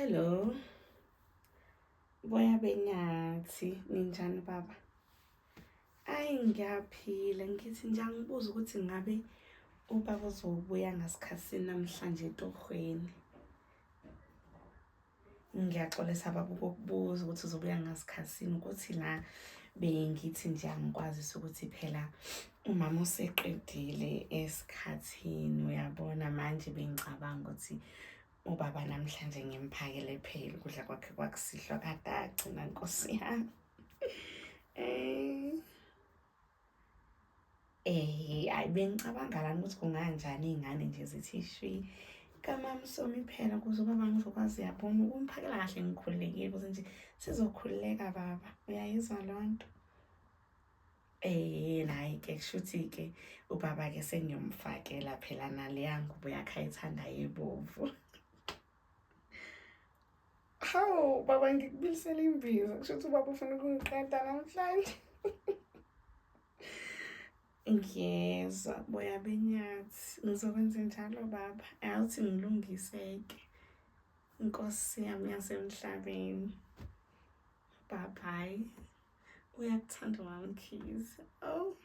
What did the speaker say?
Hello, boya benyathi, ninjani baba? Ayi ngiyaphila, ngithi nje angibuza ukuthi ngabe ubaba uzobuya ngasikhatsini namhlanje etohweni. Ngiyaxolisa baba ukukubuza ukuthi uzobuya ngasikhatsini ukuthi la bengithi nje angikwazisi ukuthi phela umama useqedile esikhathini uyabona manje bengicabanga ukuthi ubaba namhlanje ngimphakele phela ukudla kwakhe kwakusihlwa kade agcina Nkosi yami. Ayi bengicabanga lana ukuthi kunganjani iy'ngane nje zithi shwi kamama Somi phela ukuze ubaba ngizokwazi yabona ukumphakela kahle ngikhululekile ukuze nje sizokhululeka baba. Uyayizwa leyo nto? Nayi-ke kushuthi-ke ubaba-ke sengiyomfakela phela naleya ngubo yakhe ayithandayo ebovu. Hawu baba ngikubilisela imbiza kushuthi ubaba ufuna ukungiqeda namhlanje. Ngiyezwa boya benyathi, ngizokwenza njalo baba. Awuthi ngilungiseke. Nkosi yami yasemhlabeni. Bye bye. Uyakuthanda umama Mkhize. Oh.